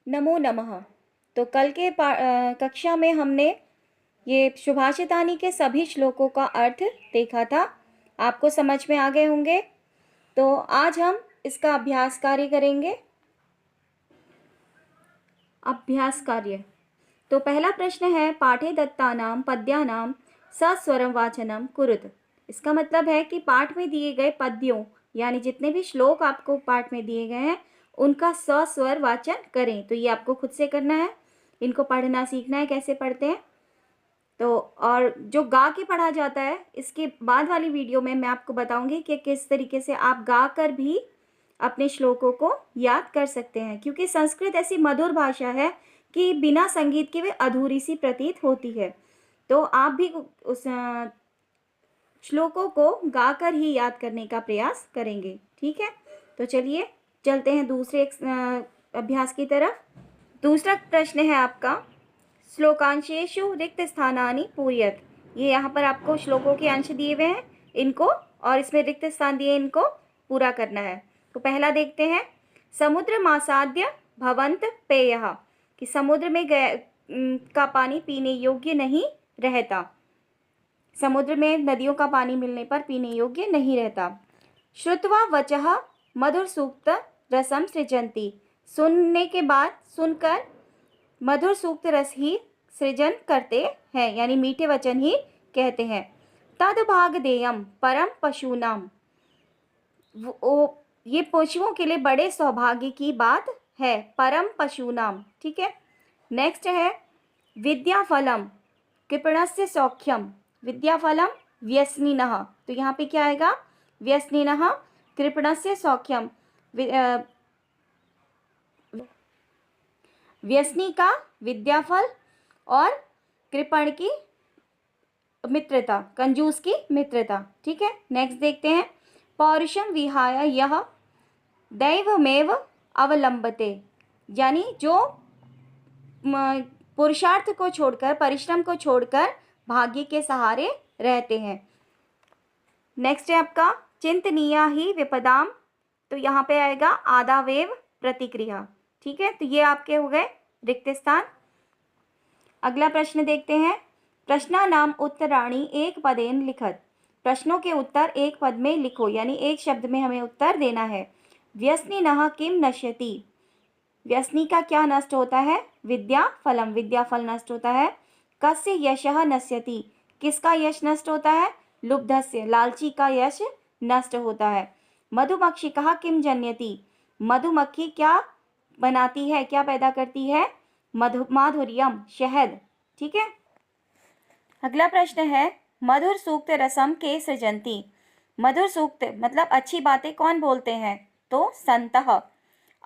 नमो नमः। तो कल के कक्षा में हमने ये सुभाषितानी के सभी श्लोकों का अर्थ देखा था। आपको समझ में आ गए होंगे। तो आज हम इसका अभ्यास कार्य करेंगे। अभ्यास कार्य। तो पहला प्रश्न है, पाठे दत्तानां पद्यानां सस्वरम वाचनम कुरुत। इसका मतलब है कि पाठ में दिए गए पद्यों यानी जितने भी श्लोक आपको पाठ में दिए गए हैं उनका सस्वर वाचन करें। तो ये आपको खुद से करना है, इनको पढ़ना सीखना है कैसे पढ़ते हैं। तो और जो गा के पढ़ा जाता है, इसके बाद वाली वीडियो में मैं आपको बताऊंगी कि किस तरीके से आप गा कर भी अपने श्लोकों को याद कर सकते हैं, क्योंकि संस्कृत ऐसी मधुर भाषा है कि बिना संगीत के वे अधूरी सी प्रतीत होती है। तो आप भी उस श्लोकों को गाकर ही याद करने का प्रयास करेंगे। ठीक है, तो चलिए चलते हैं दूसरे अभ्यास की तरफ। दूसरा प्रश्न है आपका, श्लोकांशेषु रिक्त स्थानानि पूरयत। ये यहाँ पर आपको श्लोकों के अंश दिए हुए हैं, इनको और इसमें रिक्त स्थान दिए, इनको पूरा करना है। तो पहला देखते हैं, समुद्र मासाद्य भवंत पेयः, कि समुद्र में का पानी पीने योग्य नहीं रहता। समुद्र में नदियों का पानी मिलने पर पीने योग्य नहीं रहता। श्रुत्वा वचः मधुर सूक्त रसम सृजन्ति। सुनने के बाद, सुनकर मधुर सूक्त रस ही सृजन करते हैं, यानी मीठे वचन ही कहते हैं। तद भाग देयम परम पशूनाम। ये पशुओं के लिए बड़े सौभाग्य की बात है, परम पशूनाम। ठीक है, नेक्स्ट है, विद्याफलम कृपणस्य सौख्यम। विद्याफलम व्यसनिनः। तो यहाँ पे क्या आएगा, व्यसनिनः कृपणस्य सौख्यम। व्यसनी का विद्याफल और कृपण की मित्रता, कंजूस की मित्रता। ठीक है, नेक्स्ट देखते हैं, पौरुषम विहाय यह दैवमेव अवलंबते। यानी जो पुरुषार्थ को छोड़कर, परिश्रम को छोड़कर भाग्य के सहारे रहते हैं। नेक्स्ट है आपका, चिंतनीया ही विपदाम। तो यहाँ पे आएगा आदावेव प्रतिक्रिया। ठीक है, तो ये आपके हो गए रिक्त स्थान। अगला प्रश्न देखते हैं, प्रश्नानाम उत्तराणि एक पदेन लिखत। प्रश्नों के उत्तर एक पद में लिखो, यानी एक शब्द में हमें उत्तर देना है। व्यसनिनः किम नश्यति। व्यसनी का क्या नष्ट होता है, विद्या फलम, विद्या फल नष्ट होता है। कस्य यशः नश्यति, किसका यश नष्ट होता है, लुब्धस्य, लालची का यश नष्ट होता है। मधुमक्षिकः किम जनयति, मधुमक्खी क्या बनाती है, क्या पैदा करती है, माधुर्यम, शहद। ठीक है, अगला प्रश्न है, मधुर सूक्त रसम के सृजन्ति। मधुर सूक्त मतलब अच्छी बातें कौन बोलते हैं, तो संतः।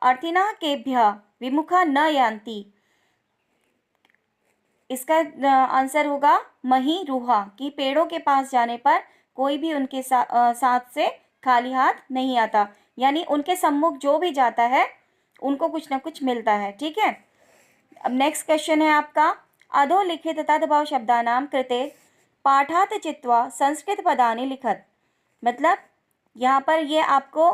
अर्थिनः केभ्यः विमुखा न यान्ति। इसका आंसर होगा मही रूहा, कि पेड़ों के पास जाने पर कोई भी उनके साथ से खाली हाथ नहीं आता, यानी उनके सम्मुख जो भी जाता है उनको कुछ ना कुछ मिलता है। ठीक है, अब नेक्स्ट क्वेश्चन है आपका, अधोलिखित तद्भव शब्दानां कृते पाठात् चित्वा संस्कृत पदानि लिखत। मतलब यहाँ पर ये आपको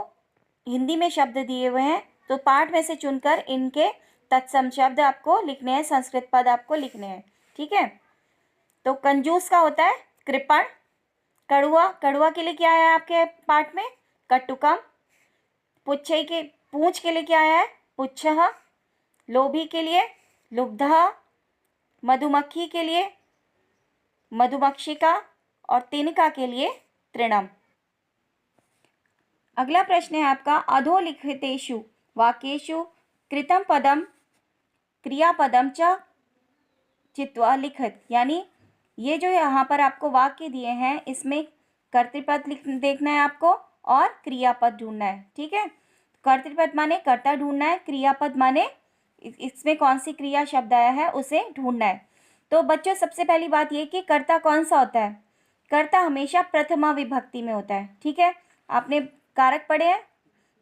हिंदी में शब्द दिए हुए हैं, तो पाठ में से चुनकर इनके तत्सम शब्द आपको लिखने हैं, संस्कृत पद आपको लिखने हैं। ठीक है, तो कंजूस का होता है कृपण। कड़ुआ, कड़ुआ के लिए क्या आया है आपके पाठ में, कटुकम। पुच्छे के, पूंछ के लिए क्या आया है, पुच्छः। लोभी के लिए लुब्धः। मधुमक्खी के लिए मधुमक्षिका, और तिनका के लिए तृणम। अगला प्रश्न है आपका, अधोलिखितेषु वाक्येषु कृतं पदम क्रियापदम च चित्वा लिखत। यानी ये जो यहाँ पर आपको वाक्य दिए हैं, इसमें कर्तृपद देखना है आपको और क्रियापद ढूंढना है। ठीक है, कर्तृपद माने कर्ता ढूंढना है, क्रियापद माने इसमें कौन सी क्रिया शब्द आया है उसे ढूंढना है। तो बच्चों, सबसे पहली बात ये कि कर्ता कौन सा होता है, कर्ता हमेशा प्रथमा विभक्ति में होता है। ठीक है, आपने कारक पढ़े हैं,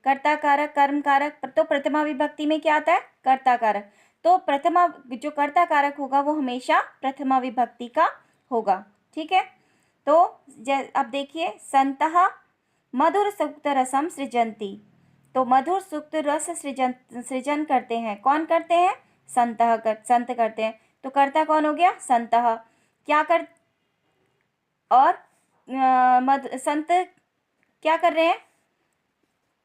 कर्ता कारक कर्म कारक, तो प्रथमा विभक्ति में क्या आता है, कर्ता कारक। तो प्रथमा जो कर्ता कारक होगा वो हमेशा प्रथमा विभक्ति का होगा। ठीक है, तो अब देखिए, संतः मधुर सूक्त रसम सृजन्ति। तो मधुर सुक्त रस सृजन सृजन करते हैं। कौन करते हैं? संत करते हैं। तो कर्ता कौन हो गया? संतः। क्या कर और संत क्या कर रहे हैं?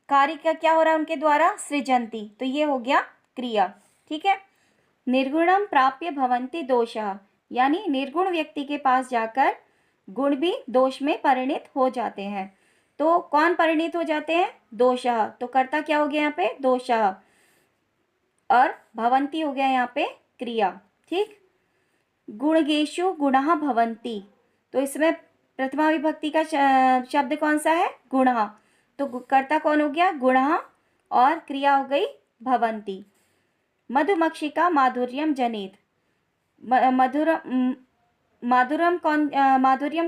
कार्य का क्या हो रहा है उनके द्वारा? सृजंती। तो ये हो गया क्रिया। ठीक है। निर्गुणम प्राप्य भवन्ति दोषः, यानी निर्गुण व्यक्ति के पास जाकर गुण भी दोष में परिणित हो जाते हैं। तो कौन परिणित हो जाते हैं? दोषः। तो कर्ता क्या हो गया यहाँ पे? दोषः। और भवन्ति हो गया यहाँ पे क्रिया। ठीक। गुणगेषु गुणः भवन्ति, तो इसमें प्रथमा विभक्ति का शब्द कौन सा है? गुणः। तो कर्ता कौन हो गया? गुणः और क्रिया हो गई भवन्ति। मधुमक्षिका माधुर्यम जनित, माधुर्यम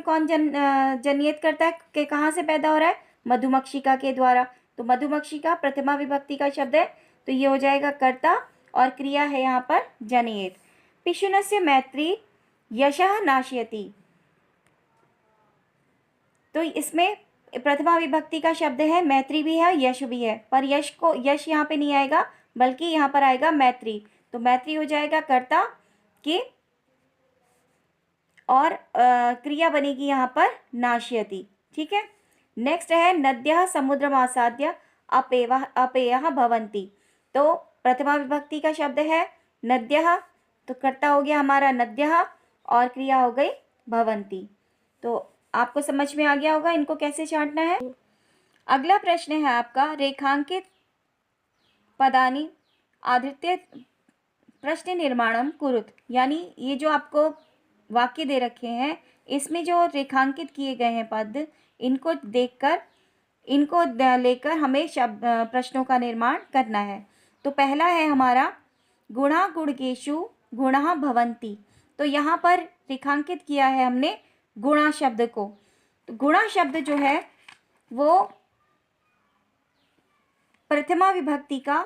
कौन जनित करता है कि कहाँ से पैदा हो रहा है? मधुमक्षिका के द्वारा। तो मधुमक्षिका प्रथमा विभक्ति का शब्द है, तो ये हो जाएगा कर्ता और क्रिया है यहाँ पर जनित। पिशुनस्य मैत्री यशः नाशयति, तो इसमें प्रथमा विभक्ति का शब्द है, मैत्री भी है, यश भी है, पर यश यहाँ पे नहीं आएगा, बल्कि यहाँ पर आएगा मैत्री। तो मैत्री हो जाएगा कर्ता की और क्रिया बनेगी यहाँ पर नाशयति। ठीक है। नेक्स्ट है नद्यः समुद्रमासाद्य अपेयः भवन्ति, तो प्रथमा विभक्ति का शब्द है नद्यः, तो कर्ता हो गया हमारा नद्यः और क्रिया हो गई भवन्ति। तो आपको समझ में आ गया होगा इनको कैसे छांटना है। अगला प्रश्न है आपका रेखांकित पदानि आधृत्य प्रश्न निर्माणम कुरुत, यानी ये जो आपको वाक्य दे रखे हैं इसमें जो रेखांकित किए गए हैं पद, इनको देखकर इनको लेकर हमें प्रश्नों का निर्माण करना है। तो पहला है हमारा गुणा गुणकेषु गुणः भवन्ति, तो यहाँ पर रेखांकित किया है हमने गुणा शब्द को। तो गुणा शब्द जो है वो प्रथमा विभक्ति का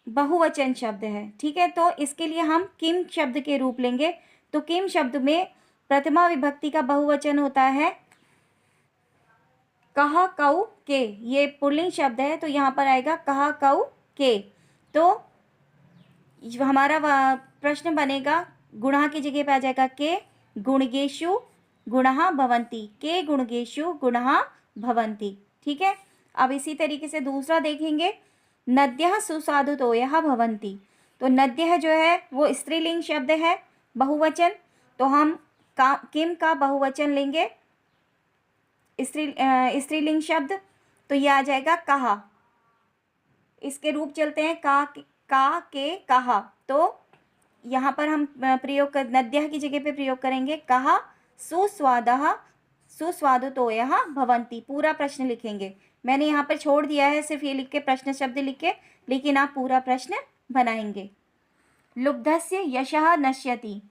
बहुवचन शब्द है। ठीक है। तो इसके लिए हम किम शब्द के रूप लेंगे। तो किम शब्द में प्रथमा विभक्ति का बहुवचन होता है कहा कऊ के, ये पुल्लिंग शब्द है, तो यहाँ पर आएगा कहा कऊ के। तो हमारा प्रश्न बनेगा गुणा की जगह पे आ जाएगा के गुणगेषु गुणः भवन्ति, के गुणगेषु गुणः भवन्ति। ठीक है। अब इसी तरीके से दूसरा देखेंगे नद्यः सुस्वादुतोयः भवन्ति, तो नद्यः जो है वो स्त्रीलिंग शब्द है, बहुवचन, तो हम किम का बहुवचन लेंगे स्त्रीलिंग शब्द, तो ये आ जाएगा कहा। इसके रूप चलते हैं का के कहा, तो यहाँ पर हम प्रयोग कर नद्यः की जगह पे प्रयोग करेंगे कहा सुस्वादः सुस्वादुतोयः भवन्ति। पूरा प्रश्न लिखेंगे, मैंने यहाँ पर छोड़ दिया है सिर्फ ये लिख के प्रश्न शब्द लिख के, लेकिन आप पूरा प्रश्न बनाएंगे। लुब्धस्य यशः नश्यति,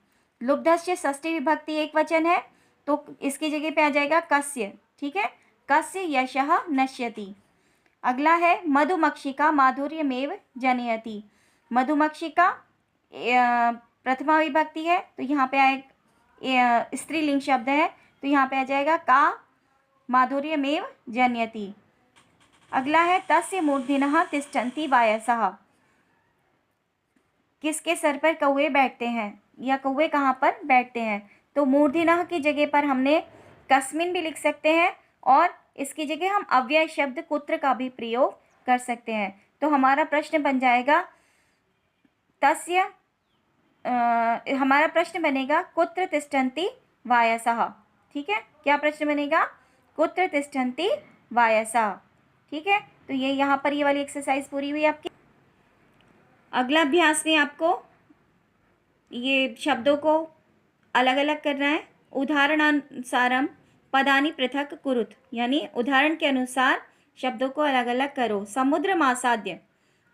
लुब्धस्य षष्ठी विभक्ति एक वचन है, तो इसकी जगह पे आ जाएगा कस्य। ठीक है। कस्य यशः नश्यति। अगला है मधुमक्षिका माधुर्यमेव जनयति, मधुमक्षिका प्रथमा विभक्ति है, तो यहाँ पे आए स्त्रीलिंग शब्द है, तो यहाँ पे आ जाएगा का माधुर्यमेव जनयति। अगला है तस्य मूर्धन्यः तिष्ठन्ति वायसः, किसके सर पर कौवे बैठते हैं या कौवे कहाँ पर बैठते हैं? तो मूर्धन्यः की जगह पर हमने कस्मिन भी लिख सकते हैं और इसकी जगह हम अव्यय शब्द कुत्र का भी प्रयोग कर सकते हैं। तो हमारा प्रश्न बन जाएगा तस्य हमारा प्रश्न बनेगा कुत्र तिष्ठन्ति वायसः। ठीक है। क्या प्रश्न बनेगा? कुत्र तिष्ठन्ति वायसः। ठीक है। तो ये यहाँ पर ये वाली एक्सरसाइज पूरी हुई आपकी। अगला अभ्यास में आपको ये शब्दों को अलग अलग करना है। उदाहरणानुसारम पदानि पृथक कुरुत, यानी उदाहरण के अनुसार शब्दों को अलग अलग करो। समुद्र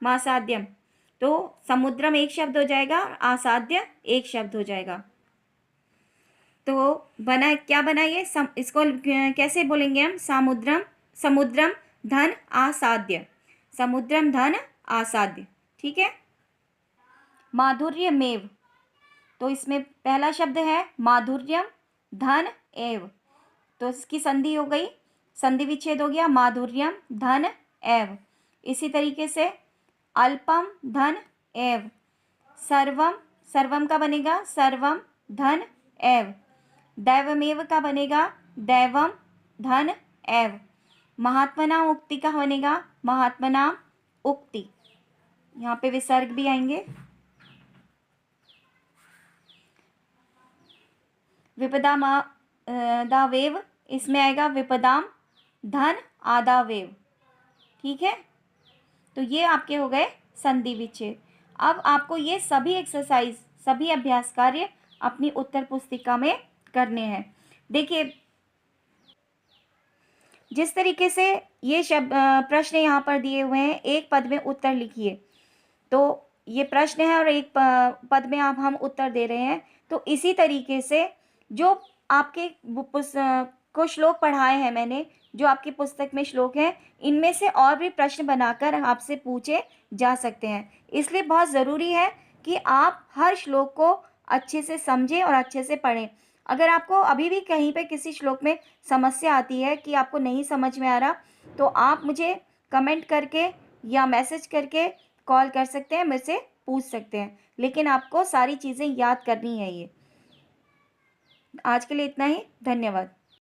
मासाद्यम, तो समुद्रम एक शब्द हो जाएगा, आसाद्य एक शब्द हो जाएगा। तो क्या बनाइए इसको कैसे बोलेंगे हम? समुद्रम धन आसाद्य, समुद्रम धन आसाद्य। ठीक है। माधुर्यमेव, तो इसमें पहला शब्द है माधुर्यम धन एव, तो इसकी संधि हो गई, संधि विच्छेद हो गया, माधुर्यम धन एव। इसी तरीके से अल्पम धन एव, सर्वम, सर्वम का बनेगा सर्वम धन एव, दैवमेव का बनेगा दैवम धन एव, महात्मनाम उक्ति का बनेगा महात्मनाम उक्ति। यहाँ पे विसर्ग भी आएंगे। विपदा दावेव, इसमें आएगा विपदाम धन आदावेव। ठीक है, तो ये आपके हो गए संधि विच्छेद। अब आपको ये सभी एक्सरसाइज, सभी अभ्यास कार्य अपनी उत्तर पुस्तिका में करने हैं। देखिए, जिस तरीके से ये शब्द प्रश्न यहाँ पर दिए हुए हैं, एक पद में उत्तर लिखिए, तो ये प्रश्न है और एक पद में आप हम उत्तर दे रहे हैं। तो इसी तरीके से जो आपके को श्लोक पढ़ाए हैं मैंने, जो आपकी पुस्तक में श्लोक हैं, इनमें से और भी प्रश्न बनाकर आपसे पूछे जा सकते हैं। इसलिए बहुत ज़रूरी है कि आप हर श्लोक को अच्छे से समझें और अच्छे से पढ़ें। अगर आपको अभी भी कहीं पे किसी श्लोक में समस्या आती है कि आपको नहीं समझ में आ रहा, तो आप मुझे कमेंट करके या मैसेज करके कॉल कर सकते हैं, मुझसे पूछ सकते हैं, लेकिन आपको सारी चीज़ें याद करनी है। ये आज के लिए इतना ही, धन्यवाद।